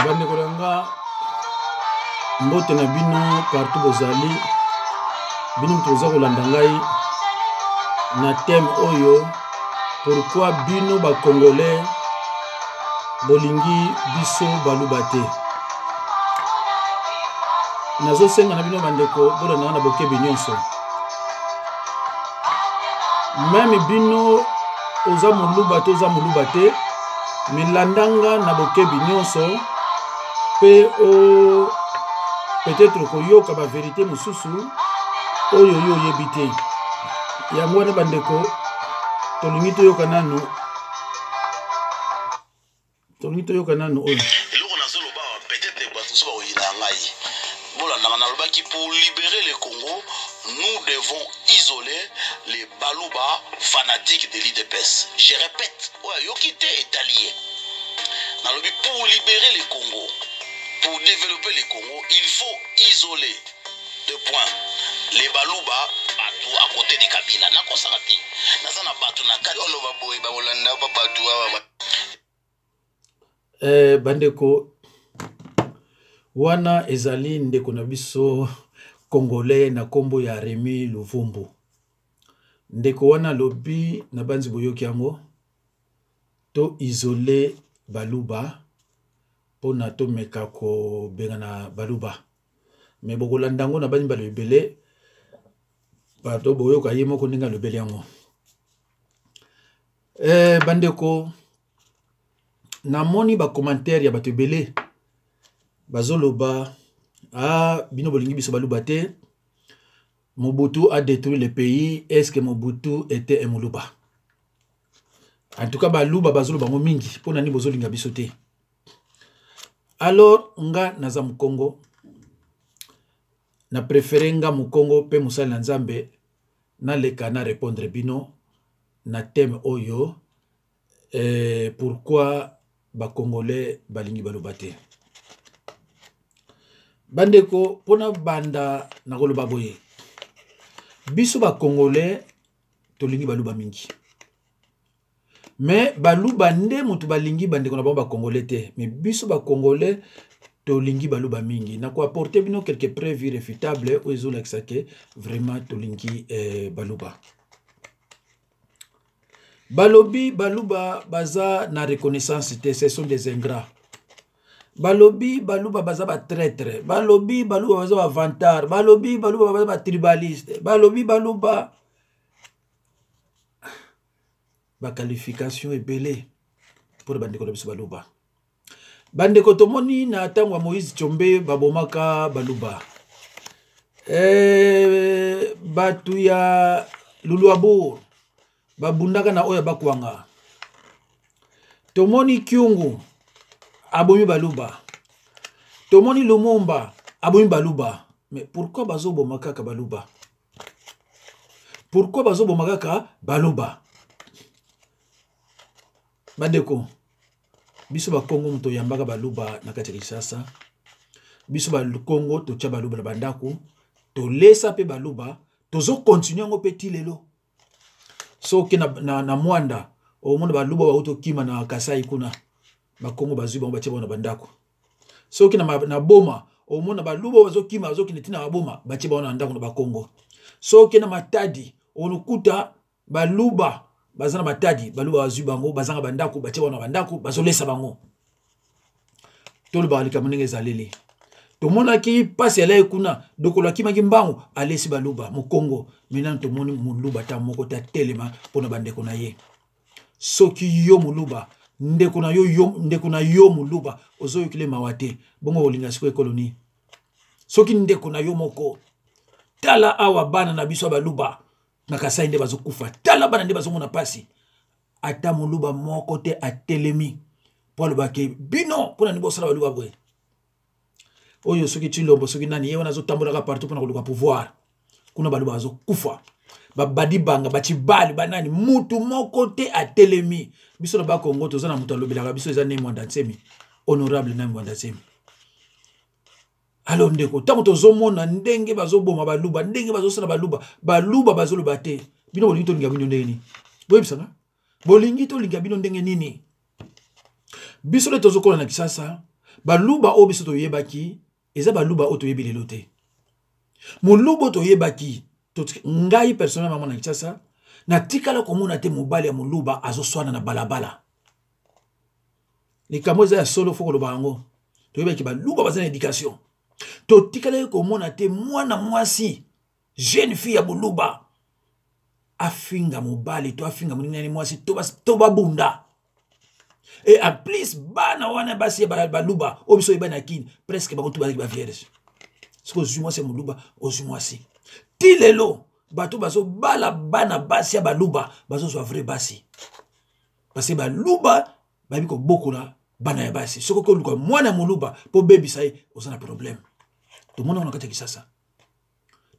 Bande kolanga mbote na bino partout bozali bino toza kolanda ngai na thème oyo pourquoi bino ba congolais bolingi biso baluba te. Nazo senga na bino bandeko bolanda na bokebi nyonso. Même bino oza muluba te milandanga na bokebi nyonso pe o peut-être koyoka ba vérité mususu oyo yo yebite ya mwana bandeko tolingi toyoka nanu oyo eloko nazoloba peut-être batuso bakoyina ngai bolandanga nalobaki pour libérer le Congo nous devons isoler les baluba fanatiques de l'IDPS. Je répète, yokite est allié. Pour libérer le Congo, pour développer le Congo, il faut isoler deux points. Les baluba batou à côté de Kabila. Nako sarati. Nazana batou na kati. Ono baboy babolanda ba batou wa. Bandeko wana ezali ndeko na biso Congolais na kombo ya Remi Luvumbu. Ndeko wana lobi na banzi boyoki yango to isoler baluba pona to meka ko benga na baluba. Me bokolanda ngo na banzi balebele bato boyoka yemo ko ninga lebele yango. Bandeko na moni ba commentaire ya bato ebele bazoloba bino bolingi biso baluba te. Mobutu a détruit le pays. Est-ce que Mobutu était un moluba? En tout cas, baluba bazoloba ngo mingi pona ni bozolinga biso te. Alors nga naza Mukongo na préféré nga Mukongo pe musali na Nzambe na leka na répondre bino na thème oyo pourquoi ba Congolais balingi baluba te. Bandeko pona banda na koloba boye biso ba Congolais tolingi baluba mingi mais baluba nde mutu balingi bandeko na ba Congolais te mais biso ba Congolais tolingi baluba mingi na ko apporter bino quelques preuves irréfutables ou ezolakisa ke vraiment tolingi baluba. Balobi baluba baza na reconnaissance te, ce sont des ingrats. Balobi baluba baza ba traître, balobi baluba baza ba vantard, balobi baluba baza ba tribaliste, balobi baluba ba qualification ebele pour bandeko na biso baluba. Bandeko tomoni na tangwa Moïse Tshombe babomaka baluba. Batu ya Luluabour babundaka na oya bakwanga. Tomoni Kyungu abomi baluba. Tomoni Lumumba abomi baluba. Mais pourquoi bazo bomaka ka baluba? Pourquoi bazo bomaka ka baluba? Bandeko biso ba Congo muto yambaka baluba na kati Kinshasa. Biso ba Congo to tia baluba na bandako. To lesa pe baluba. Tozo continuer ngo petit lelo. So ke na mwanda o monde baluba ba uto kima na Kasai kuna. Ba Congo bazuba ba tia na bandako. So ke na boma o monde baluba bazo kima bazo kinetina ba boma ba tia na ndako na ba Congo. So ke na Matadi onukuta baluba bazana Matadi baluba bazuba ngo bazanga bandako ba tia na bandako bazolesa bango. Tolo ba alika munenge zaleli. To mona ki passe ala kuna dokola ki magimbango alesi baluba mu Congo maintenant to moni muluba ta moko ta telema pona bandeko na ye. Soki yo muluba ndeko na yo muluba ozoyo kile mawate bongo olinga siko ekoloni. Soki ndeko na yo moko tala awa bana na biso baluba na Kasai nde bazokufa tala bana nde bazomona pasi ata muluba moko te atelemi polo bake bino pona nibo sala baluba bwe. Oyo soki chilombo soki nani yewe nazo tambola partout pona koluka pouvoir kuna baluba bazo kufa babadi banga bachibali banani mutu moko te atelemi biso na ba Congo tozana mutu alobelaka biso eza ne mwanda nsemi honorable na mwanda nsemi. Alors ndeko tango tozomona ndenge bazoboma baluba ndenge bazosala baluba bazoloba te bino bolingi to linga bino ndenge ni boyebisanga bolingi to linga bino ndenge nini biso le tozokola na Kinshasa baluba oyo biso toyebaki eza baluba oyo toyebi lelo te. Moluba toyebaki ngai personnellement na Kinshasa na tikala komona te mobali ya moluba azoswana na balabala. Likambo eza ya solo foko loba yango. Toyebaki baluba baza na éducation. To tikala komona te mwana mwasi jeune fille ya moluba afinga mobali to afinga munini mwasi to babunda. Et en plus bana wana basi baluba obiso ibana kini presque bakotu ba vierge. Ce que moi c'est moluba ozumwa si. Ti lelo bato bazo bala bana basi ya baluba bazo so vrai basi. Parce que baluba babi ko bokola bana ya basi. Soko ko luka mwana moluba po baby sai ozana problème. To mona on kata kisasa.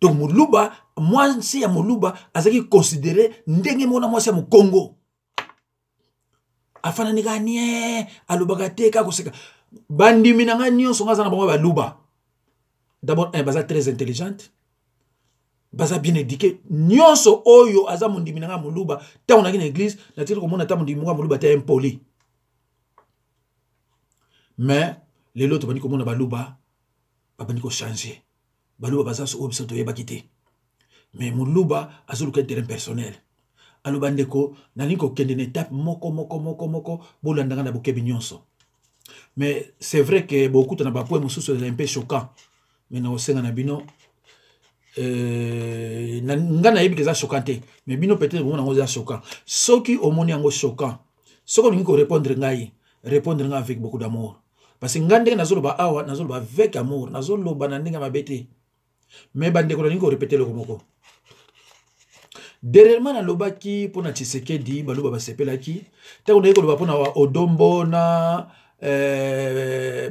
Donc moluba mwasi ya moluba azaki considérer ndenge mona mwasi ya Congo. Afana niganie alubaka teka koseka bandimi nanga nyonso ngaza na bango baluba. D'abord baza très intelligente. Baza bien éduqué. Nyonso oyo aza mundimi nanga moluba ta on a une église na tire komona ta mundimi nanga moluba ta impoli. Mais les autres bani komona baluba bani ko changer. Baluba baza so obiso to yeba kité. Mais moluba azuluka terrain personnel. Aluba ndeko nani ko kende na étape moko bolandanga na bokebi nyonso. Mais c'est vrai que beaucoup de bapoe mususu est un peu choquant. Mais na osenga na bino ngana yebi que ça choquant mais bino peut-être bon na ça choquant. Soki omoni yango choquant. Soko ningi ko répondre ngai avec beaucoup d'amour. Parce que ngande na zoloba awa na zoloba avec amour, na zoloba na ndinga mabete. Mais bande ko ningi ko répéter le komoko. Dernièrement na lobaki pona Tshisekedi baluba basepelaki ta on ko loba pona Odombo na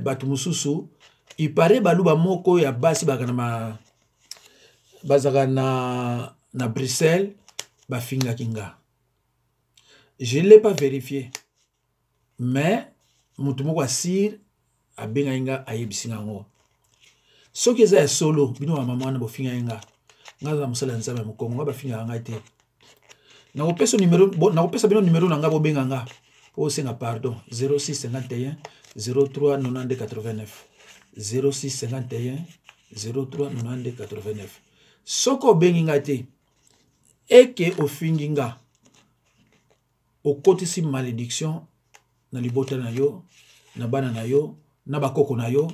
batu mususu il paraît baluba moko ya basi bakana bazaka na Bruxelles bafinga kinga. Je ne l'ai pas vérifié mais mutu moko asir abenga inga ayebisinga ngo soki eza ya solo bino wa mama na bofinga inga ngaza musala nzambe mukongo nga bafinga nga te na opesa numéro na opesa bino numéro na nga bobenga nga o senga pardon 0651 03 92 89 0651 03 92 89 soko bengi nga te eke ofingi nga okotisi malédiction na libota na yo na bana na yo na bakoko na yo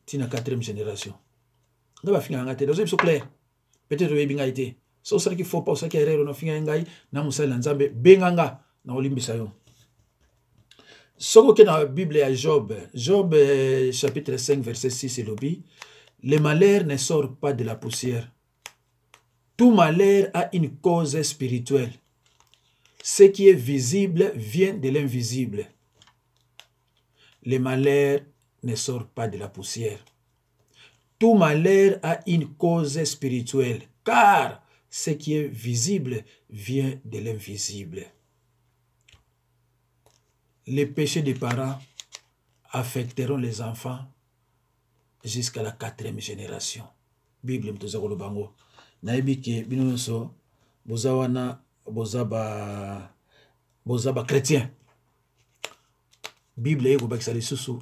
tina 4e génération nga bafinga nga te dozo biso clair. Peut-être que vous avez so ça qu'il faut pas ça qui erreur no finga ngai na musala nzambe benganga na olimbisa yo. Soko ke na Bible ya Job chapitre 5 verset 6 et lobi le malheur ne sort pas de la poussière. Tout malheur a une cause spirituelle. Ce qui est visible vient de l'invisible. Le malheur ne sort pas de la poussière. Tout malheur a une cause spirituelle, car ce qui est visible vient de l'invisible. Les péchés des parents affecteront les enfants jusqu'à la 4e génération. Bible mtoza kolobango. Naibi ke binonso bozawana bozaba chrétien. Bible yeko bakisa lisusu.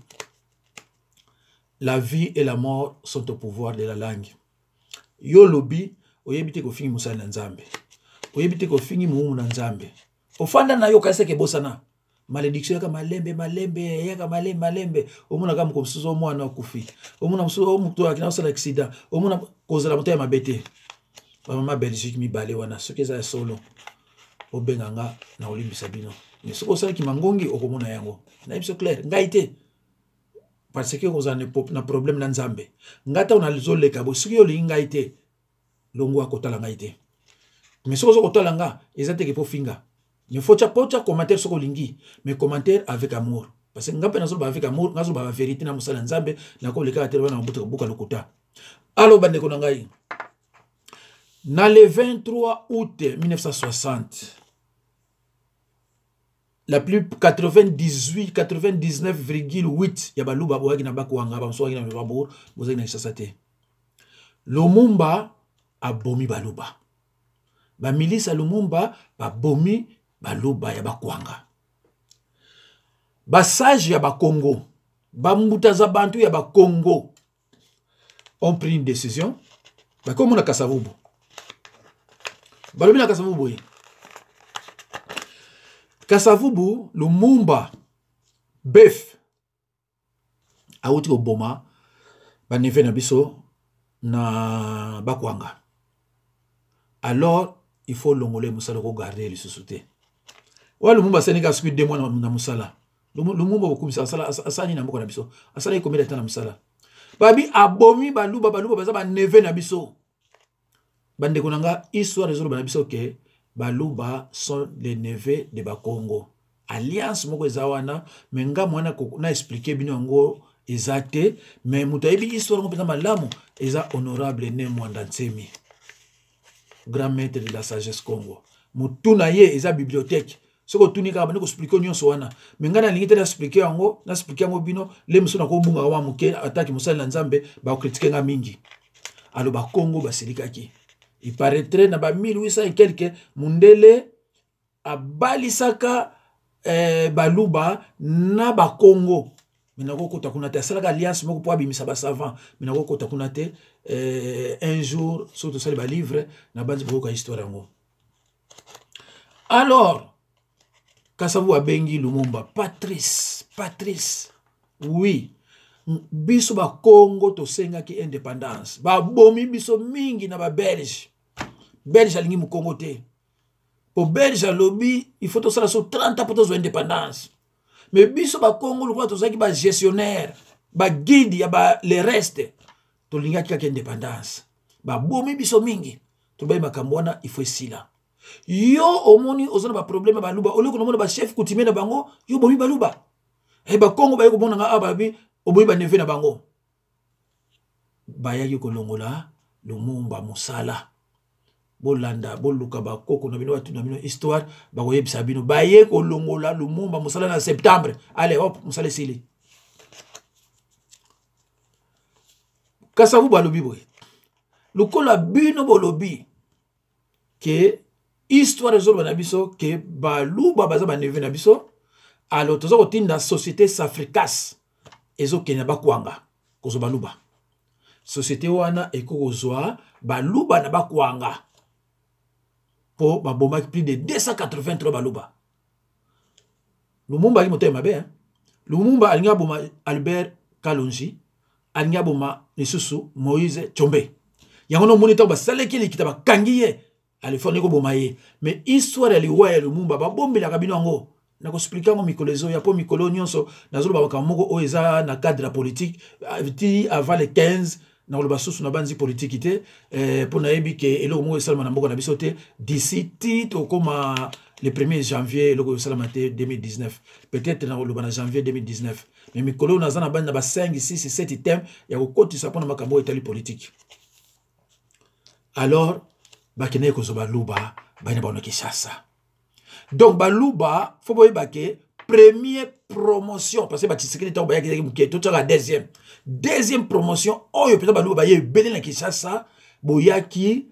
La vie et la mort sont au pouvoir de la langue. Yo lobi, oyebite ko fingi musala na nzambe. Oyebite ko fingi mumu na nzambe. Ofanda na yo kase ke bosana. Malédiction yaka malembe yaka malembe. Omuna kama ko msuzo mwana okufi. Omuna msuzo omuto akina osala accident. Omuna kozala moto ya mabete. Mama Belgique mi bale wana soki za solo. Obenganga na olimbisa bino. Mais soko osala ki mangongi okomona yango. Na biso clair, ngaite. Parce que vous avez un problème dans Nzambe. Ngata on a les autres kabo. Ce qui est l'ingaité, l'ongwa kota langaité. Mais ce que vous kota langa, ils ont été pour finga. Il faut pas commentaire sur lingi, mais commentaire avec amour. Parce que ngapa nazo avec amour, nazo ba vérité na musala Nzambe, na ko leka terwa na mbuto buka lokota. Alors bande ko ngai. Na le 23 août 1960. La plus 99,8 ya baluba boaki na bakwanga ba msoaki na babor bozaki na Kinshasa. Lumumba abomi baluba. Ba milisa Lumumba babomi baluba ya bakwanga. Ba sage ya ba Congo bambutaza bantu ya ba Congo ont pris une décision. Comme on a Kasavubu. Balobi na Kasavubu. Kasavubu, Lumumba, Bef, Aouti Oboma, Baneve na biso na Bakwanga. Alors, il faut l'ongolais Moussala regarder les sociétés. Wa Lumumba Sénégal suit 2 mois na Moussala. Lumumba beaucoup Moussala asani na mboko na biso. Asala combien de temps na Moussala? Babi abomi baluba baza ba neve na biso. Bande konanga histoire réseau na biso ke baluba sont les neveux de Bakongo. Alliance moko ezawana menga mwana ko na expliquer bino ngo ezate mais mutaibi histoire ngo pesa malamu eza honorable ne mwanda Ntsemi. Grand maître de la sagesse Congo. Mutuna ye eza bibliothèque. Soko tunika bana ko expliquer nyonso wana. Menga na lingite na expliquer yango, na expliquer yango bino le muso na ko bunga wa muke attaque musala na Nzambe ba critiquer nga mingi. Alo ba Congo ba silikaki. Il paraîtrait na ba 1800 et quelques mundele abalisaka baluba na ba Congo. Menako kota kunate salaka alliance moko po abimisa ba savant. Menako kota kunate un jour surtout ça ba livre na banzi boko histoire yango. Alors Kasavu abengi Lumumba Patrice oui biso ba Congo to senga ki indépendance ba bomi biso mingi na ba Belge alingi mu Congo te po Belge lobby il faut to sala so 30 ans pour to indépendance mais biso ba Congo lokwa to saki ba gestionnaire ba guide ya ba le reste to linga ki indépendance ba bomi biso mingi to ba makambo wana il faut sila. Yo omoni ozana ba problème ba luba oleko nomona ba chef coutumier na bango yo bomi baluba e ba Congo ba yeko mona nga ababi oboyi ba neve na bango bayaki kolongola Lumumba Musala bolanda boluka ba koko na bino batu na bino histoire ba koyebisa bino baye kolongola Lumumba Musala na septembre allez hop Musala sili Kasavu balobi boye lokola bino bolobi ke histoire ezolo na biso ke baluba baza ba neve na biso alors tozo kotinda société Safricas ezo kenya Bakwanga kozo baluba société wana ekozwa baluba na Bakwanga po baboma plus de 283 baluba. Lumumba ali motema be Lumumba alinga boma Albert Kalonji alinga boma lisusu Moïse Tshombe yango no monita ba saleki likita ba kangiye alifoni ko bomaye mais histoire ya liwa ya Lumumba ba bombela kabino ngo na ko expliquer ngo mikolezo ya po mikolo nyonso nazolo ba bakamoko o eza na cadre politique avant le 15 na lo basusu na banzi politique te pour na yebi ke elo mo esalama na mboko na biso te d'ici to comme le 1er janvier lo esalama te 2019 peut-être na lo bana janvier 2019 mais mikolo na zana bana ba 5 6 7 thèmes ya ko kotisa pona makambo etali politique alors bakene ko zo baluba bana ba Kinshasa donc baluba faut boye bake première promotion parce que Tshisekedi to ba yaki muke to la deuxième promotion oyo peut baluba baye belé na Kinshasa boyaki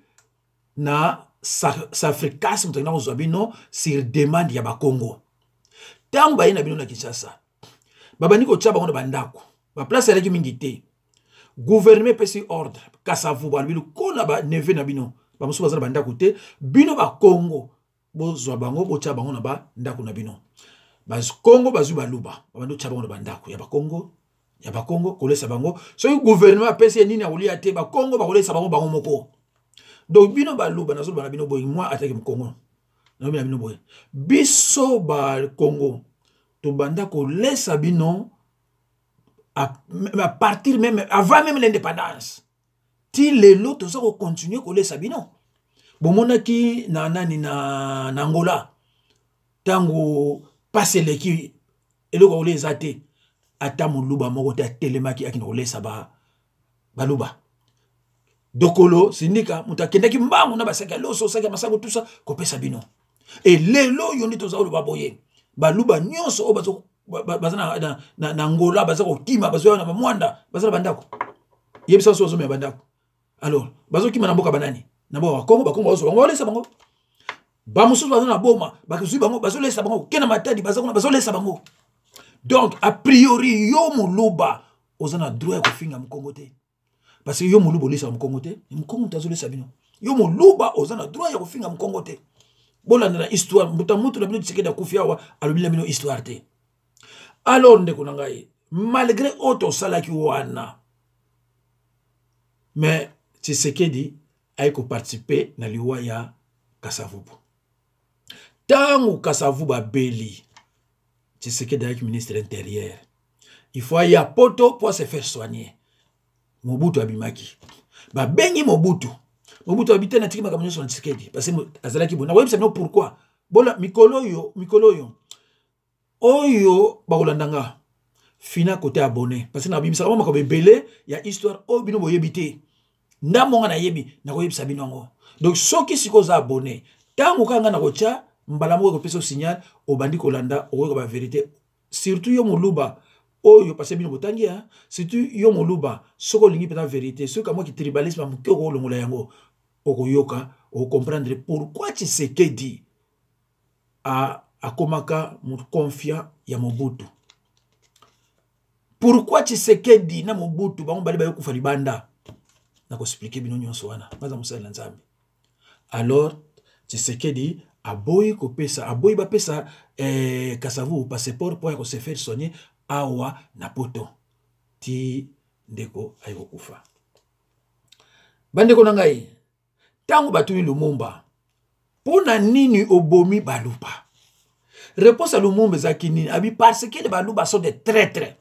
na Safricas mutana ko zabino sur demande ya ba Congo tango baye na bino na Kinshasa babani ko tshaba ngo bandako ba place ya mingi te gouvernement pesi ordre Kasavu balubi ko na ba neve na bino ba musu bazana bandako te bino ba Congo bozwa bango bocha bango na ba ndako na bino baz Congo bazu baluba babando tshaba ngo na bandako ya ba Congo kolesa bango so gouvernement pesi nini akolia te ba Congo ba kolesa bango moko donc bino baluba nazo bana bino boy moi attaque Congo na bino boy biso ba Congo to banda kolesa bino à partir même avant même l'indépendance ti lelo to ça continuer kolesa bino bomonaki na nani na Angola tango passe leki eloko oleza te ata muluba moko ta telemaki akina kolesa baluba dokolo sindika mutakendaki mbangu na basaka loso saka masako tout ça kopesa bino et lelo yoni to za olo baboye baluba nyonso obazo bazana na Angola bazako kima bazo na mwanda bazana bandako yebisa so zo me bandako alors bazo kima na mboka banani na bo Congo bakongo bazo bango lesa bango ba mususu bazana boma bakuzui bango bazo lesa bango kena matadi bazako na bazo lesa bango Donc, a priori, yo muluba, ozana droit ko finga mkongo te. Parce que yo muluba olisa mkongo te, mkongo tazole sabino. Yo muluba ozana droit ya ko finga mkongo te. Bola na histoire, muta mutu na bino Tshisekedi akufiawa, alobila bino histoire te. Alors ndeko nangai, malgré auto salaki wana, mais Tshisekedi a participer na liwa ya Kasavubu. Tangu Kasavubu beli, Tshisekedi est ministre intérieur. Il faut y a poto pour se faire soigner. Mobutu abimaki. Ba bengi Mobutu. Mobutu habite na tikima kamunyo son Tshisekedi. Parce que azalaki bona. Web c'est pourquoi. Bola mikolo yo. Oyo bakolandanga. Fina côté abonné. Parce que na bimisa kama makobe belé ya histoire o bino boyebite. Ndamonga na yebi na koyebisa binongo. Donc soki sikoza abonné. Tangu kanga na kocha mbala moko ko signal obandi kolanda o ba vérité. Surtout yo muluba oyo parce bino botangi hein. Surtout yo muluba soko lingi pena vérité. Ce comme qui tribalisme mu ko longola yango okoyoka o comprendre pourquoi Tshisekedi a komaka mu confiant ya Mobutu. Pourquoi Tshisekedi na Mobutu bango bali ba yokufa libanda. Na ko expliquer bino nyonso wana. Maza musala nzambe. Alors Tshisekedi aboyi kopesa aboyi bapesa Kasavubu passeport pour se faire soigner awa na poto ti ndeko ayiko kufa. Bandeko nangai tangu batuni Lumumba pona nini obomi baluba. Réponse à Lumumba zakini abi parce que les baluba sont des traîtres.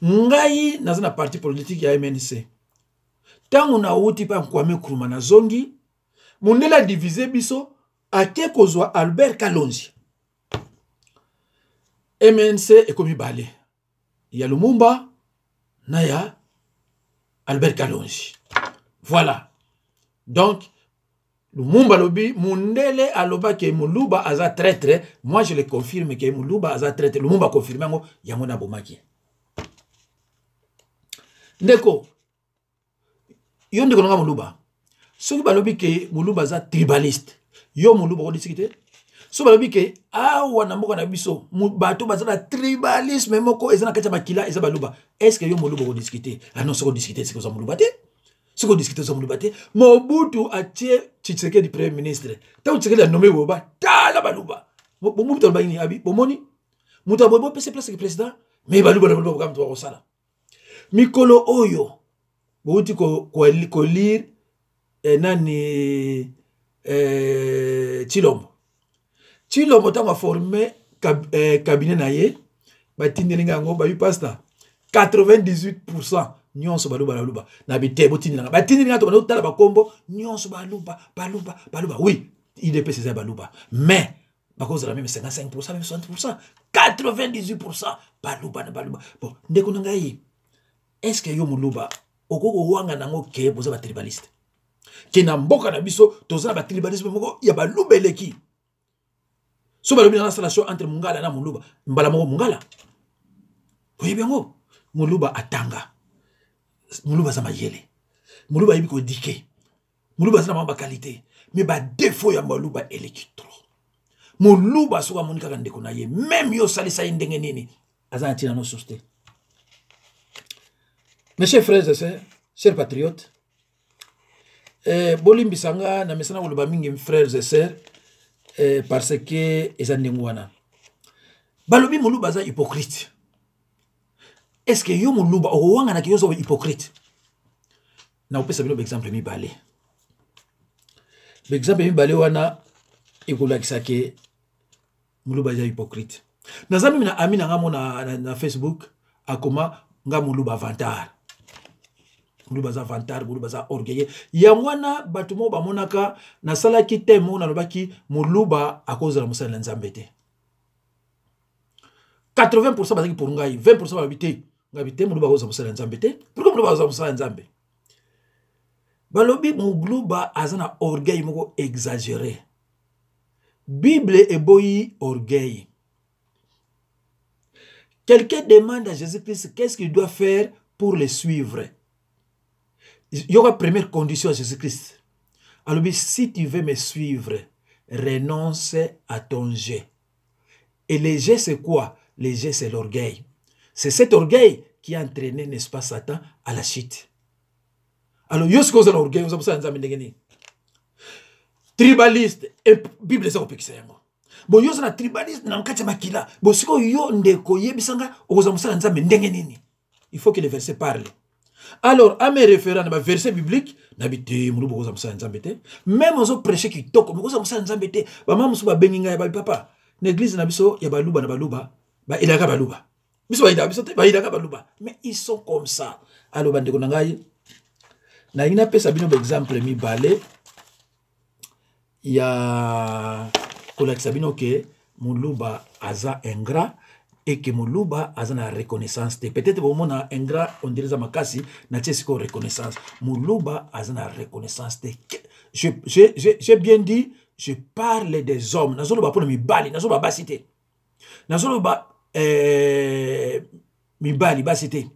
Ngai nazana parti politique ya MNC. Tangu na uti pa Kwame Nkrumah na zongi Mundela divisé biso ake kozwa Albert Kalonji. MNC ekomi balé. Ya Lumumba na ya Albert Kalonji. Voilà. Donc Lumumba lobi Mundele aloba ke Muluba aza traître. Moi je le confirme que Muluba aza traître. Lumumba confirme ngo yango na bomaki. Ndeko yo ndeko nga Muluba. Soki balobi ke Muluba za tribaliste. Yo Muluba ko discuter. So balobi ke awa na mboka na biso bato bazana tribalisme moko ezana kati makila eza baluba. Est-ce que yo Muluba ko discuter? Ah non, soko discuter c'est ko za Muluba te. Soko discuter za Muluba te. Mobutu atie Tshisekedi premier ministre. Tant Tshisekedi a nommé Boba, tala baluba. Mobutu ba ini abi bomoni. Muta bobo pese place que président, mais baluba na baluba comme toi sala. Mikolo oyo bouti ko lire nani Chilombo tanga formé cabinet na ye batindelinga ngo ba pasta 98% nyonso baluba baluba na bite botindelinga batindelinga to batala bakombo nyonso baluba oui IDP c'est baluba mais à cause de la même 55% même 60% 98% baluba na baluba bon ndeko ngai est-ce que yo Muluba okoko wanga nango ke boza ba tribaliste ke na mboka na biso tozana ba tribalisme moko ya baluba eleki so balobi na relation entre Mungala na Muluba mbala moko Mungala oyebi yango Muluba atanga Muluba za mayele Muluba yebi ko dike Muluba za na ba qualité mais ba défaut ya Muluba eleki trop Muluba soka monika ka ndeko na ye même yo salisa ndenge nini azana tina no soste. Mes chers frères et sœurs, chers patriotes, Bolimbi Sanga, na mesana wuluba mingi frères et sœurs, parce que ezandengwana. Balobi Muluba za hypocrite. Est-ce que yo Muluba owanga na kiyozo hypocrite? Na upesa bino exemple mi balé. Exemple mi balé wana ikola kisake Muluba za hypocrite. Nazami na amina ngamo na Facebook akoma nga Muluba vantar. Muluba za vantar, Muluba za orgueilleux. Yangwana batumo ba monaka na sala ki temo na lobaki Muluba a cause de la musala nzambete. 80% bazaki pour ngai, 20% babité. Ngabité Muluba cause de la musala nzambete. Pourquoi Muluba cause de la musala nzambe? Balobi Muluba azana orgueil moko exagéré. Bible eboyi orgueil. Quelqu'un demande à Jésus-Christ qu'est-ce qu'il doit faire pour le suivre. Il y aura première condition à Jésus-Christ. Alors, si tu veux me suivre, renonce à ton jet. Et le jet, c'est quoi? Les G, c'est l'orgueil. C'est cet orgueil qui a entraîné, n'est-ce pas, Satan à la chute. Alors, yo, ce que vous avez l'orgueil, vous avez tribaliste, et Bible, c'est un bon, yo, c'est un tribaliste, nan kati makila. Bon, si yo, ndeko, yebisanga, vous avez il faut que les versets parlent. Alors, à mes référents, dans verset biblique, n'habitez, mon nouveau même aux autres prêchés qui toquent, vous avez maman, vous avez papa, l'église n'a pas y a baluba, na baluba, il a baluba. Mais ils sont comme ça. Alors, bande de nangai, na ina pesa bino exemple mi balé, il y a Kolak Sabino que Moulouba aza ingrat et que Moulouba aza na reconnaissance. Peut-être au moment na ingrat on dirait ça makasi na tchesiko reconnaissance. Moulouba aza na reconnaissance. J'ai bien dit, je parle des hommes. Nazolo ba pour mi bali, nazolo ba basité. Nazolo ba mi bali basité.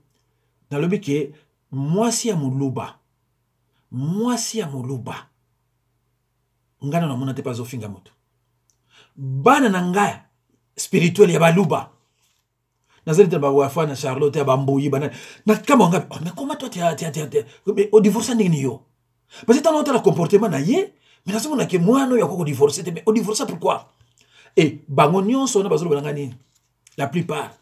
Dans le but que moi si à Moulouba, ngana na mona te pas ofinga moto. Bana na ngaya spirituel ya baluba. Nazali te ba wafa na Charlotte ya bambuyi bana. Na kama ngapi? Oh, mais comment toi tu mais au divorce ndini yo? Parce que t'as noté le comportement na ye, mais na sema ke moi no ya ko divorcer mais au divorce pourquoi? Et bango nyonso na bazolo bana nini? La plupart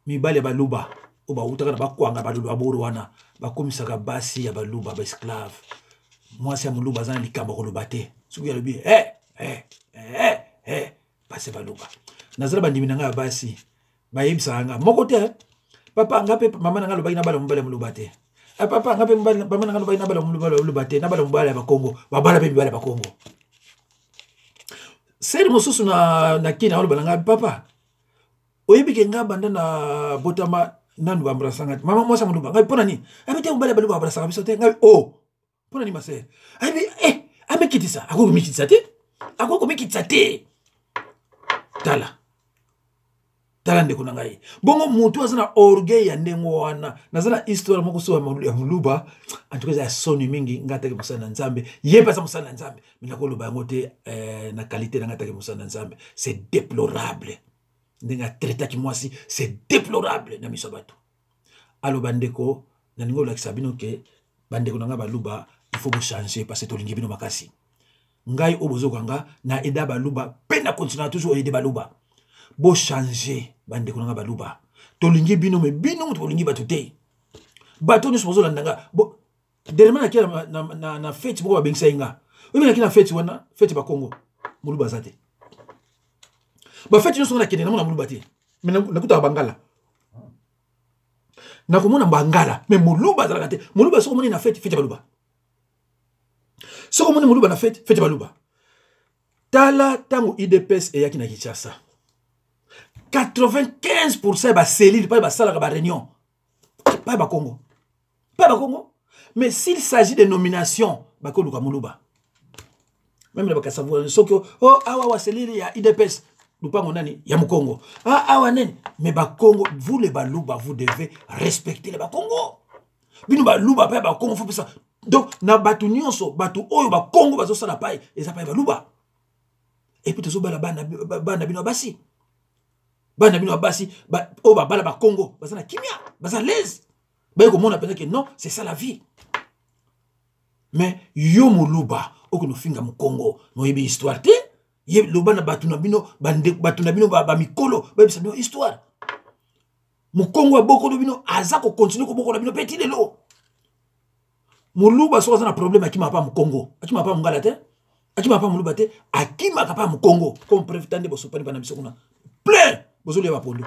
mi bale baluba oba utaka na bakwanga baluba boro wana bakomisaka basi ya baluba ba esclave. Moi c'est Moulouba zan likamba koloba te. Soki ya lobi passe baluba. Nazala bandimi nanga basi. Ba yebisa nga moko te. Papa ngape mama nanga loba ina bala mbala Moulouba te. Papa ngape mama nanga loba ina bala Moulouba te. Na bala mbala ba Congo. Ba bala pe bala ba Congo. Seri mosusu na kina loba nanga papa. Oyebi ke nga banda na botama nanu ba mbrasanga. Mama moi ça Moulouba. Ngape pona ni. Abite mbala baluba mbrasanga biso te. Ngape oh. Pona ni masé. Ame kiti ça. Ako mi kiti ça te. Ako mi kiti ça te. Tala ndeko na ngai. Bongo mutu azana orgueil ya ndengo wana. Nazana histoire moko so ya Moulouba. En tout cas ya soni mingi ngata ke musana nzambe. Yeba sa musana nzambe. Mina ko loba ngote na qualité na ngata ke musana nzambe. C'est déplorable. Ndenga traita ki mwasi, c'est déplorable na miso bato. Alo bandeko na ningo la kisabino ke bandeko na nga baluba il faut vous changer parce que tolingi bino makasi. Ngai obozo kanga na eda baluba pena continuer toujours aider baluba. Bo changer bande konanga baluba. Tolingi bino me bino tolingi batute. Bato ni supposé landanga. Bo dernièrement na fête bo ba bengisa inga. Oui mais na fête wana fête ba Congo. Muluba zate. Ba fête nous na kene na muluba te. Mais na kuta bangala. Na komona bangala mais muluba zala te. Muluba so komona na fête baluba. Si vous avez na fête baluba. Tala tango IDPS et yakina Kinshasa. 95% ba cellule pas ba sala ba réunion. Pas ba Congo. Pas ba Congo. Mais s'il s'agit de nomination, ba ko luka muluba. Même le baka savoir soko oh awa wa cellule ya IDPS lupango nani ya Mukongo. Awa nene mais ba Congo vous les baluba vous devez respecter les ba Congo. Bino baluba pas ba Congo faut ça. Donc, na batu nyonso, batu oyo ba Congo bazo sala pai, eza pai baluba. Et puis tozo bala bana bino basi. Bana bino basi, o ba bala ba Congo, bazana kimia, bazana l'aise. Ba yeko mona penza que non, c'est ça la vie. Mais yo Moulouba, oko no finga mu Congo, no yebi histoire te, ye loba na batu na bino, batu na bino ba mikolo, ba yebi sa bino histoire. Mu Congo aboko no bino, azako continue ko boko na bino petit lelo. Moulouba so na problème akima pa mu Congo. Akima pa mungala te. Akima pa Moulouba te. Akima ka pa mu Congo. Comme prévitande bo sopani pa na biso kuna. Plein. Bozo le ba pondo.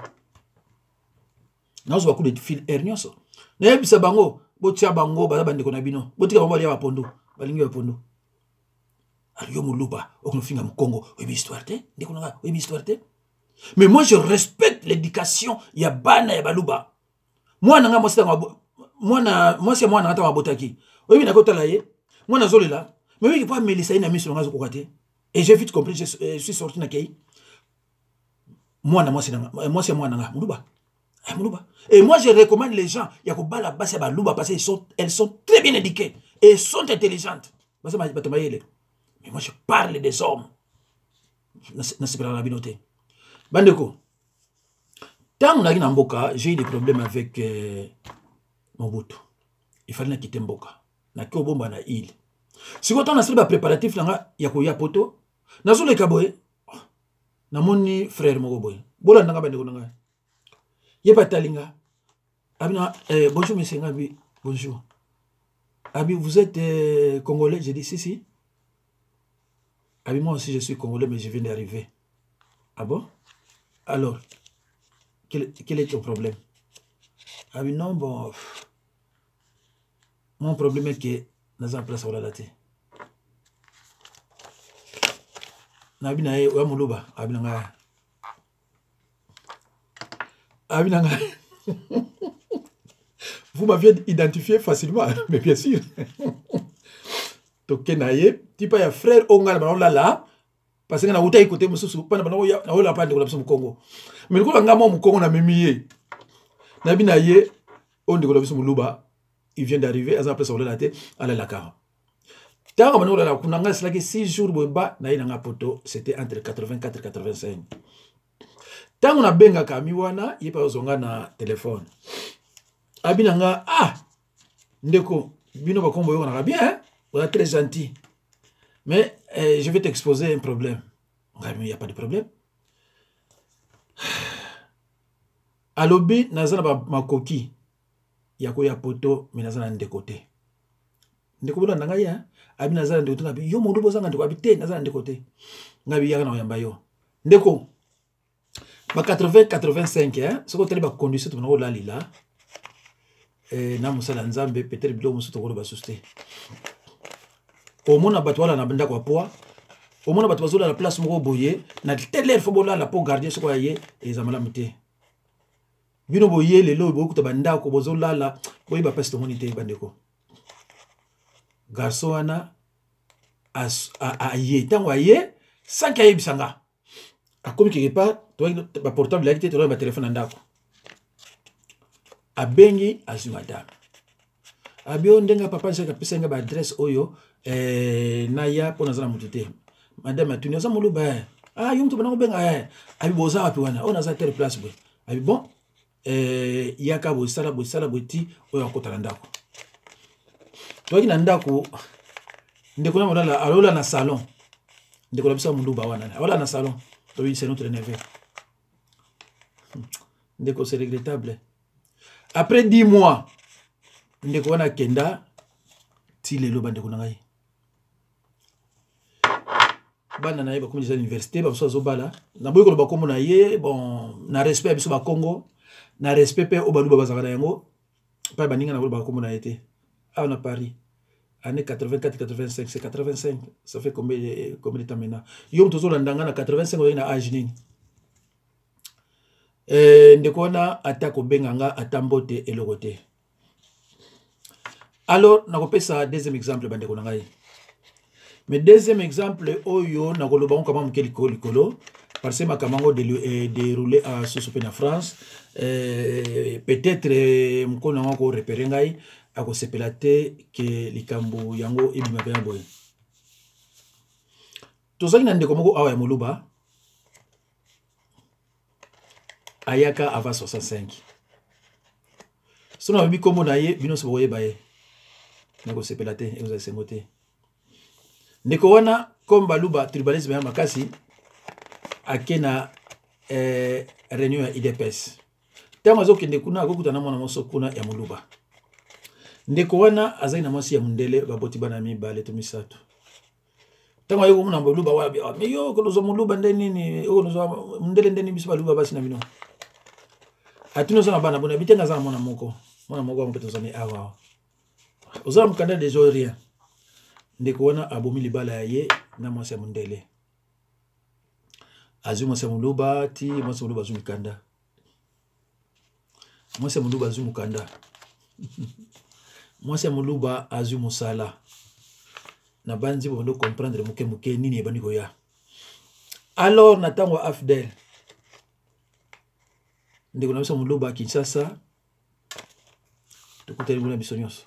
Na zo ba ku de fil ernyoso. Na yebisa bango bo tia bango ba bande ko na bino. Bo tika bango ya ba pondo. Balingi ba pondo. Ariyo Moulouba okuno finga mu Congo. Oyebi histoire te. Ndeko na oyebi histoire te. Mais moi je respecte l'éducation ya bana ya baluba. Moi nanga mo sita moi c'est moi nanga ta mabotaki. Oui, mais na ye. Moi na zolela. Mais oui, pas Mélissa ina mission ngazo kokate. Et j'ai vite compris, je suis sorti na kei. Moi c'est moi nanga Moulouba. Moulouba. Et moi je recommande les gens ya ko bala basa ba luba parce elles sont très bien éduquées et sont intelligentes. Basa ba tamayele. Mais moi je parle des hommes. Na separa la binote. Bandeko, tant on a une mboka, j'ai eu des problèmes avec Mobutu. Il fallait quitter mboka. Na ki obomba na île. Si quand on a fait préparatif là, ya ko ya poto. Na zo le kaboye. Na moni frère moko boye. Bola ndanga bandeko nanga. Ye patalinga. Abina bonjour monsieur Ngabi, bonjour. Abi, vous êtes congolais? J'ai dit si. Abi, moi aussi je suis congolais mais je viens d'arriver. Ah bon? Alors, quel est ton problème? Abi, non, bon. Mon problème est que nous avons place à la tête. Abi, nae, ouais, moulouba. Abi, nanga. Abi, nanga. Vous m'aviez identifié facilement, mais bien sûr. Toke nae, tipa ya frère onga na lala, parce que na uta ikote mususu, pana bana na ola pande ko mu Congo. Mais ko nga mo mu Congo na memiye. Na bi nae, on de ko biso muluba, il vient d'arriver, à après sur la tête, à la car. Tant que la kunanga c'est là que 6 jours boba na ina poto, c'était entre 84 et 85. Tant on a benga kamiwana, il pas zonga na téléphone. Abinanga, ndeko, bino ba kombo yo na bien, hein? On est très gentil. Mais je vais t'exposer un problème. Mais il n'y a pas de problème. À l'obé, nazana ma coquille. Yako ya poto, mais nazana de côté. Ndeko bola nanga ya, abi nazana de côté nabi yo modu bozanga ndeko habité nazana de côté. Ngabi yaka na yamba yo. Ndeko. Ba 80 85 hein, ce côté ba conduire tout na lila. Na musala nzambe peut-être bilo musu to ko ba susté. Au moins, on a banda kwa poa. Au moins, on a la place moko boye. Na telle fois bola la pour garder ce qu'on y est et ça m'a lamité. Bino boye le lo boku banda ko bozola la boye ba peste monité bandeko. Garçon ana a yé tant waye sans kaye bisanga. A comme quelque part, toi ba portable là, tu as ba téléphone ndako. A bengi azumada. Abio ndenga papa jaka pesa nga ba adresse oyo naya pona zana mutute. Madame atuni za muluba. Yo mtu bana benga abi boza wapi wana. Ona za terre place boy. Abi bon yaka bo sala boti oyo akotala ndako. Toki na ndako ndeko na modala alola na salon. Ndeko la bisa muluba wana. Alola na salon. To c'est notre neveu. Ndeko c'est regrettable. Après 10 mois ndeko wana kenda ti lelo bandeko na ngai bana na ye ba komi à l'université ba so zobala na boye ko ba komo na ye bon na respect biso ba Congo na respect pe obaluba bazaka na yango pa baninga na ba komo na été à na Paris année 84 85 c'est 85 ça fait combien de temps maintenant yo mtozo landanga na 85 oyo na âge nini ndeko wana atako benganga atambote elokote. Alors, nakopesa deuxième exemple bandeko nangai. Mais deuxième exemple oyo nakoloba on kama mkeliko likolo parce que makamango déroulé à Sosopena France peut-être mkono ngako repérer ngai ako sepelate que likambo yango ebima bya boy. Tozaki na ndeko moko awa ya moluba ayaka avant 65. Sono bi kombo na ye bino so boye baye. Nako sepelate et vous avez sengoté. Ndeko wana comme baluba tribalisme ya makasi akena réunion ya IDPS. Tama zo kende kuna akokuta na mwana moso kuna ya muluba. Ndeko wana azai na mwasi ya mundele baboti bana mibale to misato. Tama yo muna baluba wabi me yo ko zo muluba ndeni ni o zo mundele ndeni biso baluba basi na bino. Atuno zo na bana bona bitenga za mwana moko ampeto zo ni awa. Oza mukanda des rien. Ndeko wana abomi libala ya ye na mwasi ya mundele. Azu mwasi ya muluba ti mwasi ya muluba azu mikanda. Mwasi ya muluba azu mukanda. Mwasi ya muluba azu musala. Na banzi bondo comprendre muke nini ebandi koya. Alors natango afdel. Ndeko na mwasi ya muluba Kinshasa. Tukuteli muna biso nyonso.